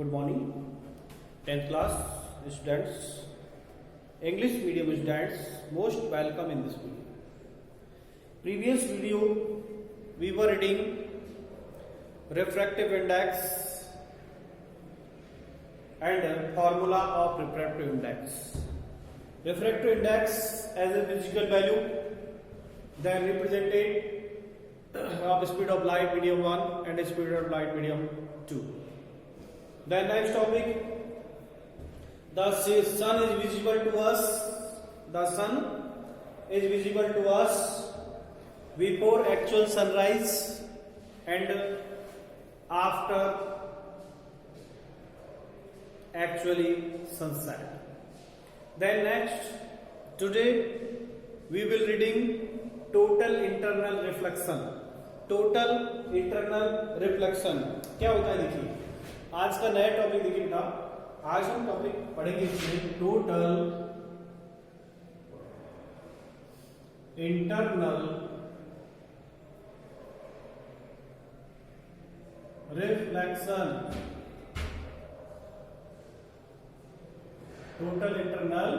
Good morning, 10th class students, English medium students, most welcome in this video. Previous video we were reading refractive index and formula of refractive index. Refractive index as a physical value, then represented of speed of light medium 1 and speed of light medium 2. Then next topic, the sun is visible to us. The sun is visible to us before actual sunrise and after actually sunset. Then next, today we will reading total internal reflection. Total internal reflection क्या होता है? देखिए आज का नया topic देखिए बेटा, आज हम टॉपिक पढ़ेंगे इसमें total internal reflection. Total internal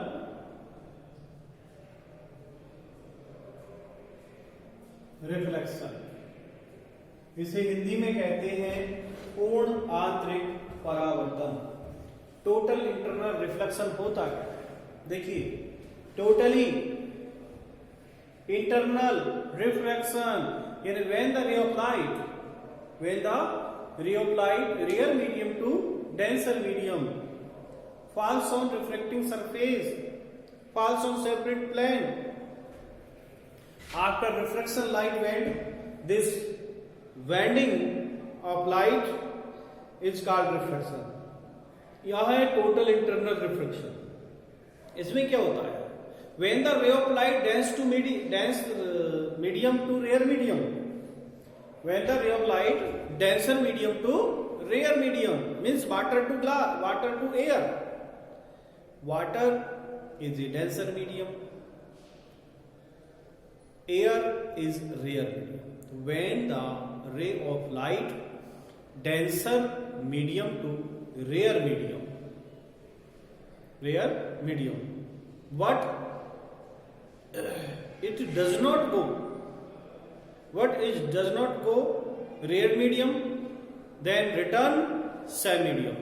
reflection, इसे हिंदी में कहते हैं पूर्ण आंतरिक परावर्तन. टोटल इंटरनल रिफ्लेक्शन होता क्या है? देखिए, टोटली इंटरनल रिफ्लेक्शन यानी when the ray of light rarer medium to denser medium falls on refracting surface, falls on separate plane. After refraction light bend, this bending of light is called refraction. यह है total internal refraction. इसमें क्या होता है? When the ray of light dense medium to rare medium, when the ray of light denser medium to rare medium means water to glass, water to air. Water is a denser medium, air is rare medium. When the ray of light denser medium to rare medium, what it does not go, rare medium, then return same medium.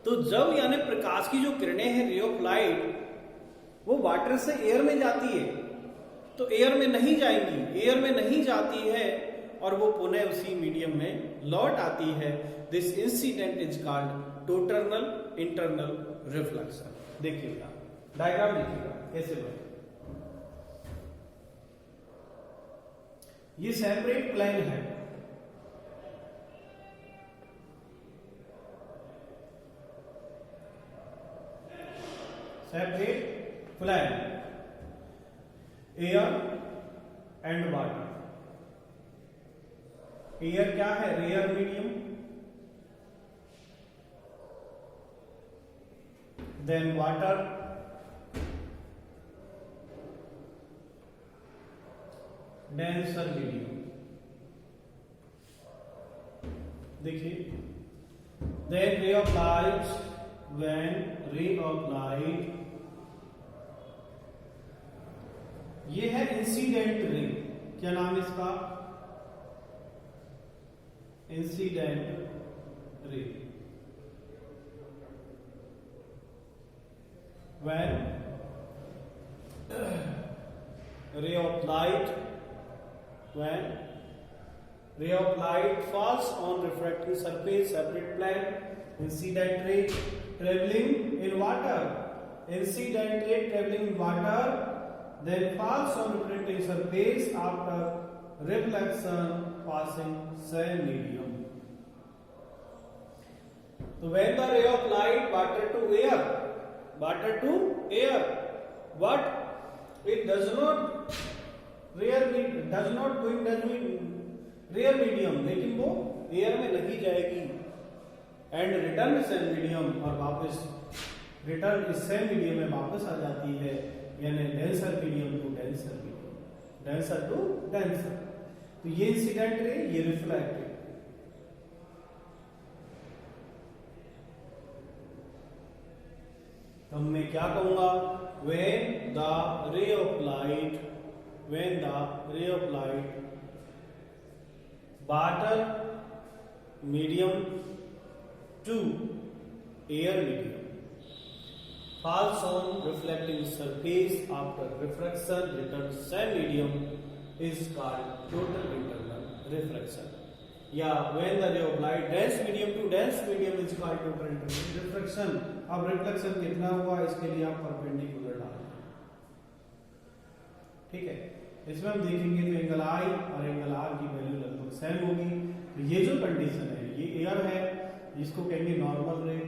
तो जब यानी प्रकाश की जो किरणें हैं, रे of light, वो water से एयर में जाती है तो एयर में नहीं जाएंगी, एयर में नहीं जाती है और वो पुनः उसी मीडियम में लौट आती है. This incident is called total internal reflection. देखिएगा डायग्राम देखिएगा कैसे बने. ये सेपरेट प्लेन है, separate plane, air and water. Air क्या है? Rare medium, then water, denser medium. देखिए, then ray of light, when ray of light, ये है इंसिडेंट रे. क्या नाम है इसका? Incident ray. When ray of light falls on refracting surface, separate plane, incident ray traveling in water, then falls on refracting surface after reflection passing same medium. So when the ray of light water to air, what it does not go in rare medium, लेकिन वो air में नहीं जाएगी and return same medium, और वापस return इस same medium में वापस आ जाती है, यानी डेंसर मीडियम टू डेंसर. तो ये इंसिडेंट रे, ये रिफ्लेक्ट रे. अब मैं क्या कहूंगा, when the ray of light barter medium to air medium falls on reflecting surface after refraction returns same medium is called total internal reflection. या when the ray of light dense medium to dense medium is called total internal reflection. अब reflection कितना हुआ इसके लिए आप perpendicular डालना, ठीक है। इसमें हम देखेंगे तो एंगल आई और एंगल आर की वैल्यू लगभग सेम होगी। तो ये जो कंडीशन है, ये एयर है, इसको कहेंगे नॉर्मल रे,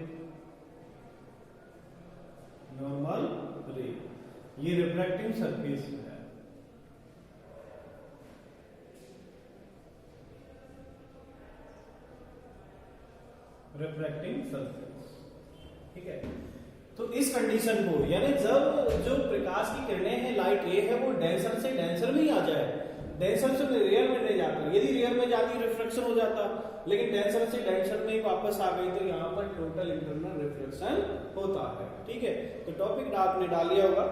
ये रिफ्रैक्टिंग सरफेस है। रिफ्रैक्टिंग सरफेस, ठीक है। तो इस कंडीशन को, यानी जब जो प्रकाश की किरणें हैं, लाइट रे है, वो डेंसर से डेंसर में ही आ जाए, डेंसर से रेयर में नहीं जाता। यदि रेयर में जाती रिफ्लेक्शन हो जाता, लेकिन डेंसर से डेंसर में ही वापस आ गई, तो यहाँ पर टोटल इंटरनल रिफ्लेक्शन होता है, ठीक है। तो टॉपिक आपने डाल लिया होगा,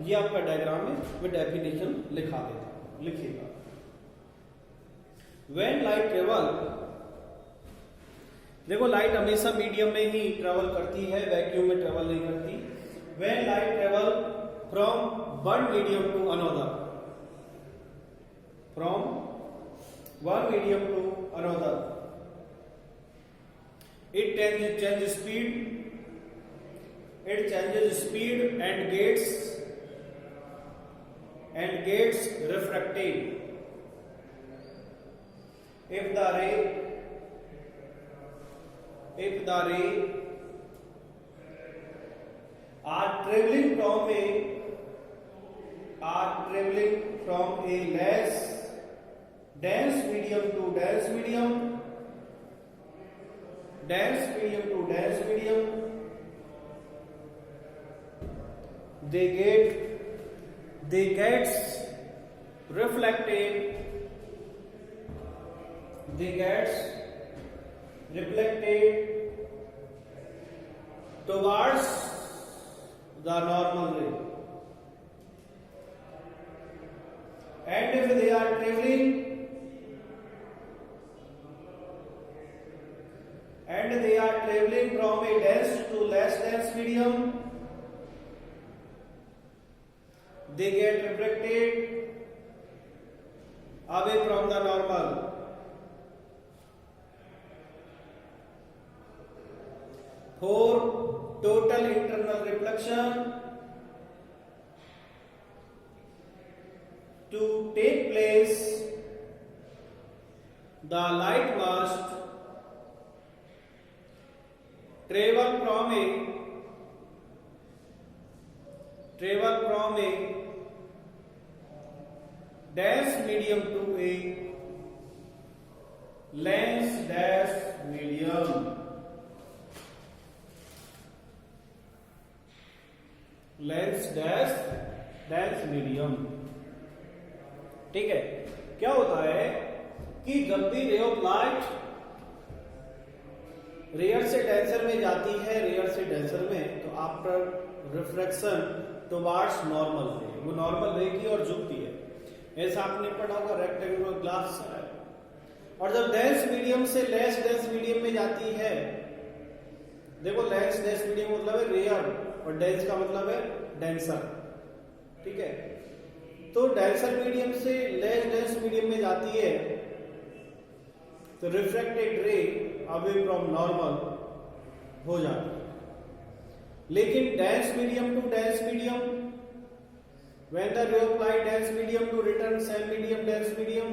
ये आपका डायग्राम में मैं डेफिनेशन लिखा देता हूं, लिखिएगा। व्हेन लाइट ट्रेवल, देखो लाइट हमेशा मीडियम में ही ट्रेवल करती है, वैक्यूम में ट्रेवल नहीं करती। When light travel from one medium to another, from one medium to another, it changes speed and gets refracted. If the ray are traveling from a less dense medium to dense medium, they gets reflected towards the normal ray, and if they are traveling from a dense to less dense medium, they get reflected away from the normal. For total internal reflection to take place, the light must travel from a dense medium to a dense medium. dense medium, ठीक है। क्या होता है कि जब भी रे of light rare से डेंसर में जाती है, रेयर से डेंसर में, तो आफ्टर रिफ्रैक्शन टुवर्ड्स नॉर्मल रे, वो नॉर्मल रे की ओर झुकती है। ऐसा आपने पढ़ा होगा रेक्टेंगुलर ग्लास। और जब डेंस मीडियम से लेस डेंस मीडियम में जाती है, देखो लेस डेंस मीडियम मतलब है रेयर और डेंस का मतलब है डेंसर, ठीक है। तो डेंसर मीडियम से लेस डेंस मीडियम में जाती है, तो रिफ्रैक्टेड रे अवे फ्रॉम नॉर्मल हो जाती है। लेकिन dense medium to dense medium, when the ray of light dense medium to return same medium dense medium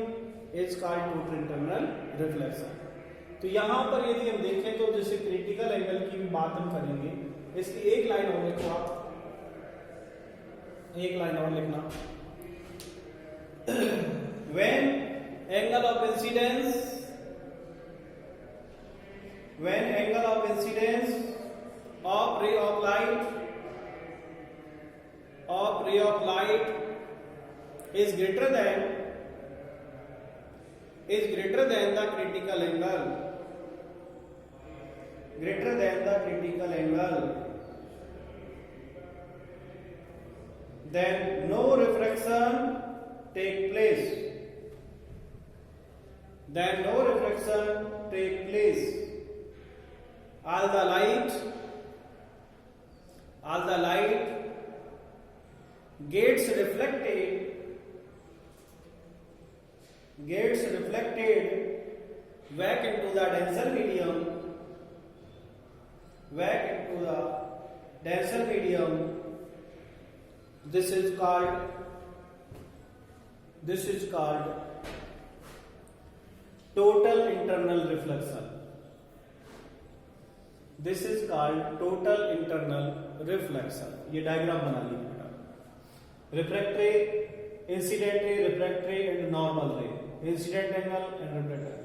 is called total internal reflection. तो यहां पर यदि हम देखें तो जैसे क्रिटिकल एंगल की भी बात हम करेंगे, इसकी एक लाइन और लिखो आप, एक लाइन और लिखना। when angle of incidence of ray of light is greater than the critical angle, then no refraction take place. Then no refraction take place. All the light gets reflected back into the denser medium. This is called total internal reflection. This is called total internal reflection. ये diagram बना लीजिए बेटा. Refractory, incident ray, refractory and normal ray. Incident angle and refracted angle.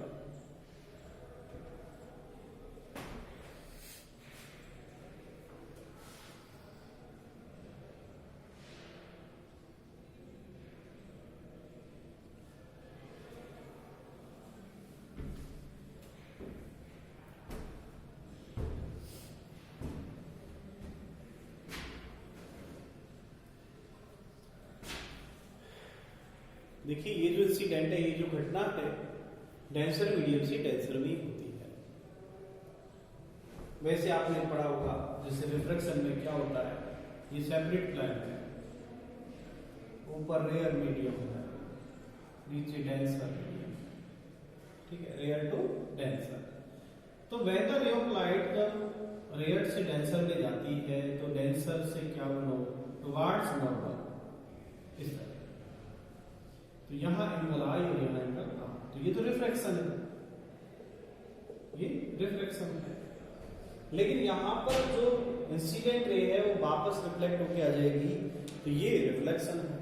देखिए ये जो incident है, ये जो घटना है, डेंसर मीडियम से डेंसर में होती है. वैसे आपने पढ़ा होगा जैसे रिफ्रैक्शन में क्या होता है, ये सेपरेट प्लेन है, ऊपर रेयर मीडियम है, नीचे डेंसर मीडियम. ठीक है, रेयर टू डेंसर. तो when the ray of light जब रेयर से डेंसर में जाती है तो डेंसर से क्या बनो टुवार्ड्स नॉर्मल, इस तरह. तो यहां एंगल आई और यहां एंगल आ, तो ये तो रिफ्रैक्शन है, ये रिफ्लेक्शन है. लेकिन यहां पर जो इंसिडेंट रे है वो वापस रिफ्लेक्ट होकर आ जाएगी, तो ये रिफ्लेक्शन है.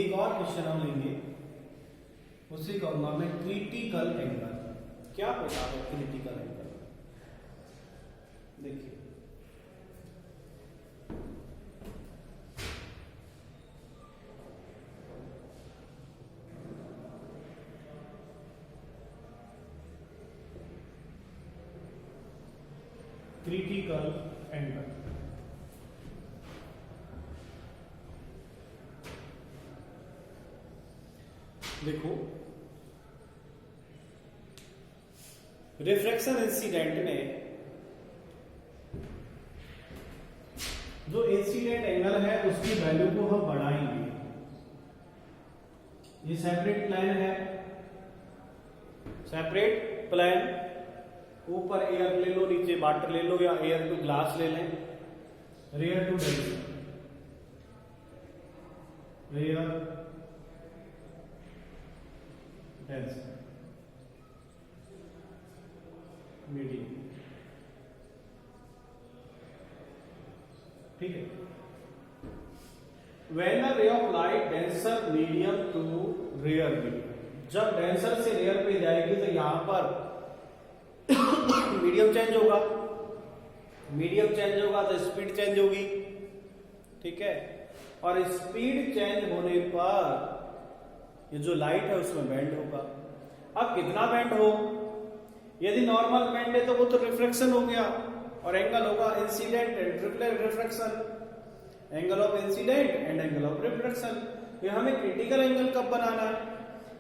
एक और क्वेश्चन हम लेंगे, उसे कहूंगा मैं क्रिटिकल एंगल. क्या होता है क्रिटिकल एंगल? देखिए क्रिटिकल एंगल. देखो रिफ्रैक्शन इंसिडेंट ने जो इंसिडेंट एंगल है उसकी वैल्यू को हम बढ़ाएंगे. ये सेपरेट प्लेन है, सेपरेट प्लेन, ऊपर एयर ले लो, नीचे वाटर ले लो, या एयर टू ग्लास ले लें. Rare to denser, rare denser medium. ठीक है. When the ray of light denser medium to rare medium, जब डेंसर से रेयर पे जाएगी तो यहां पर मीडियम चेंज होगा, मीडियम चेंज होगा तो स्पीड चेंज होगी. ठीक है, और स्पीड चेंज होने पर ये जो लाइट है उसमें बेंड होगा. अब कितना बेंड हो, यदि नॉर्मल बेंड है तो वो तो रिफ्रैक्शन हो गया, और एंगल होगा incident and refraction, angle of incident and angle of refraction. तो हमें क्रिटिकल एंगल कब बनाना है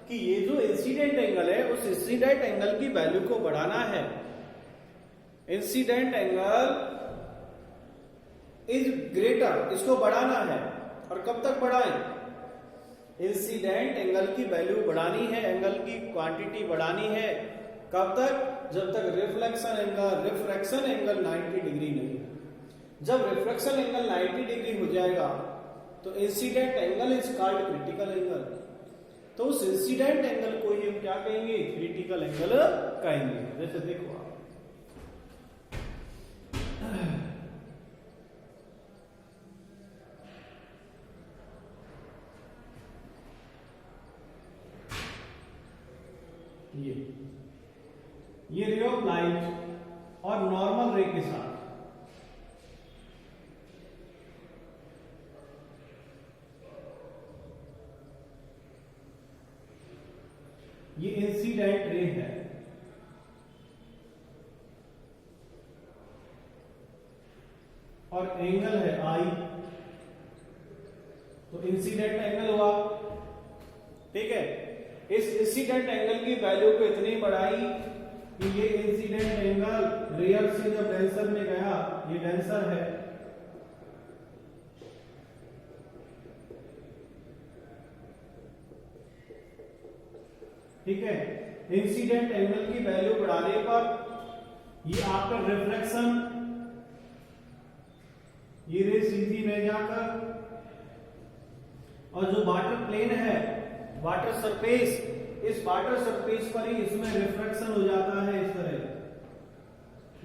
कि ये जो इंसिडेंट एंगल है उस इंसिडेंट एंगल की वैल्यू को बढ़ाना है. इंसिडेंट एंगल इज ग्रेटर, इसको बढ़ाना है. और कब तक बढ़ाएं? इंसिडेंट एंगल की वैल्यू बढ़ानी है, एंगल की क्वांटिटी बढ़ानी है. कब तक? जब तक रिफ्रैक्शन एंगल 90 डिग्री नहीं. जब रिफ्रैक्शन एंगल 90 डिग्री हो जाएगा तो incident angle is called critical angle. तो उस इंसिडेंट एंगल को ही हम क्या कहेंगे? क्रिटिकल एंगल कहेंगे. जैसे देखो आप ये रे ऑफ लाइट और नॉर्मल रे के साथ ये इंसिडेंट रे है, और एंगल है आई, तो इंसिडेंट एंगल हुआ। ठीक है, इस इंसिडेंट एंगल की वैल्यू को इतनी बढ़ाई कि ये इंसिडेंट एंगल रियल से जब डेंसर में गया, ये डेंसर है, ठीक है, इंसिडेंट एंगल की वैल्यू बढ़ाने पर ये आपका रिफ्लेक्शन, ये रे सीधी में जाकर, और जो वाटर प्लेन है, वाटर सरफेस, इस वाटर सरफेस पर ही इसमें रिफ्लेक्शन हो जाता है इस तरह।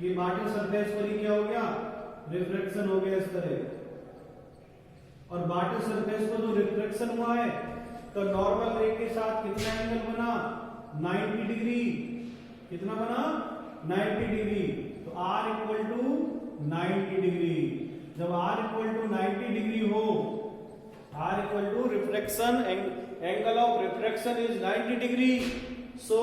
ये वाटर सरफेस पर ही क्या हो गया, रिफ्लेक्शन हो गया इस तरह। और वाटर सरफेस पर जो रिफ्लेक्शन हुआ है तो नॉर्मल रे के साथ कितना एंगल बना, 90 डिग्री। कितना बना, 90 डिग्री। तो R इक्वल टू 90 डिग्री। जब R इक्वल टू 90 डिग्री हो, R equal to reflection, angle of reflection is 90 degree, so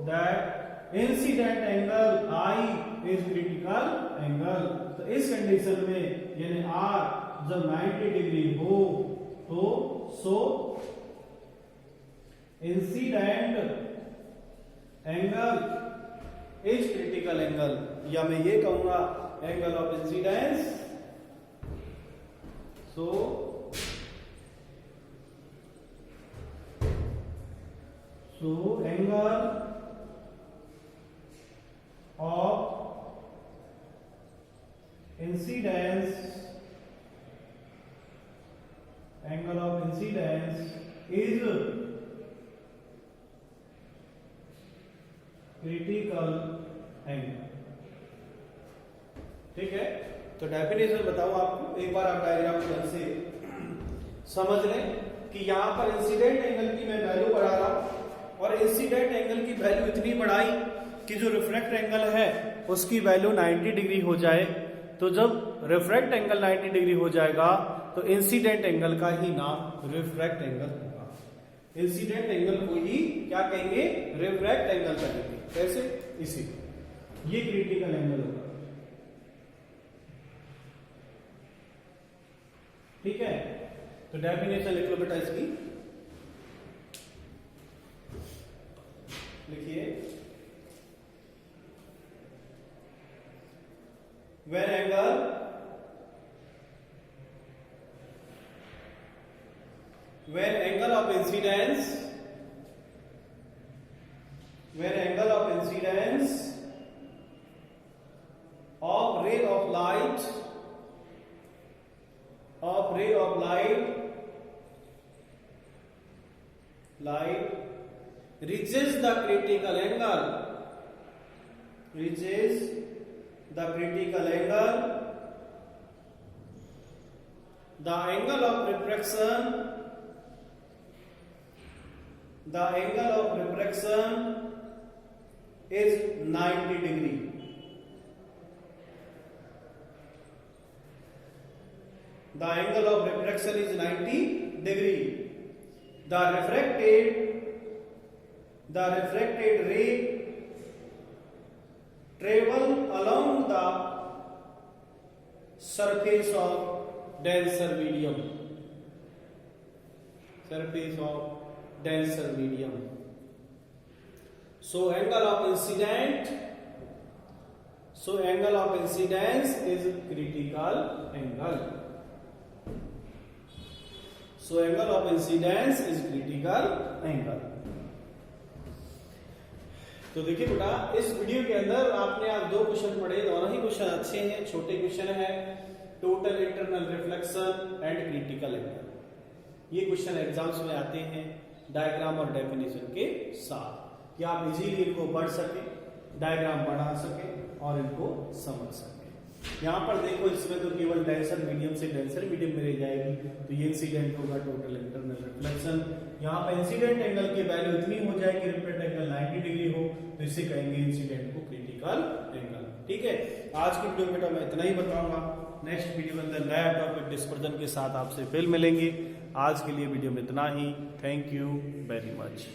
that incident angle I is critical angle. तो इस कंडीशन में यानी R जब 90 डिग्री हो तो so incident angle is critical angle, या मैं ये कहूंगा angle of incidence. So angle of incidence, angle of incidence is critical angle. ठीक है, तो डेफिनेशन बताऊं आपको, एक बार आप डायग्राम ढंग से समझ लें कि यहां पर इंसिडेंट एंगल की मैं वैल्यू बढ़ा रहा हूं, और इंसिडेंट एंगल की वैल्यू इतनी बढ़ाई कि जो रिफ्रैक्ट एंगल है उसकी वैल्यू 90 डिग्री हो जाए। तो जब रिफ्रैक्ट एंगल 90 डिग्री हो जाएगा तो इंसिडेंट एंगल का ही नाम रिफ्रैक्ट एंगल होगा। इंसिडेंट एंगल को ही क्या कहेंगे, रिफ्रैक्ट एंगल कहेंगे। कैसे, इसी ये क्रिटिकल एंगल होगा। ठीक है, तो डेफिनेशन लिख लो बेटा इसकी, लिखिए, when angle of incidence of ray of light reaches the critical angle, the angle of refraction is 90 degree. The angle of refraction is 90 degree. The refracted ray travel along the surface of denser medium. So angle of incidence is critical angle. तो देखिए बेटा, इस video के अंदर आपने आप दो question पढ़े, दोनों ही क्वेश्चन अच्छे हैं, छोटे क्वेश्चन है, total internal reflection and critical angle. ये क्वेश्चन एग्जाम्स में आते हैं डायग्राम और डेफिनेशन के साथ, कि आप इजीली इनको पढ़ सके, डायग्राम बना सके और इनको समझ सके। यहाँ पर देखो, इसमें तो केवल डेंसर मीडियम से डेंसर मीडियम में रह जाएगी, तो ये इंसिडेंट होगा टोटल इंटरनल रिफ्लेक्शन। यहाँ पर इंसिडेंट एंगल की वैल्यू इतनी हो जाए कि रिफ्लेक्ट एंगल 90 डिग्री हो, तो इसे कहेंगे इंसिडेंट को क्रिटिकल एंगल। ठीक है, आज की वीडियो में मैं इतना ही बताऊंगा। नेक्स्ट वीडियो में अंदर नया टॉपिक डिस्पर्जन के साथ आपसे फिर मिलेंगे। आज के लिए वीडियो में इतना ही। Thank you very much.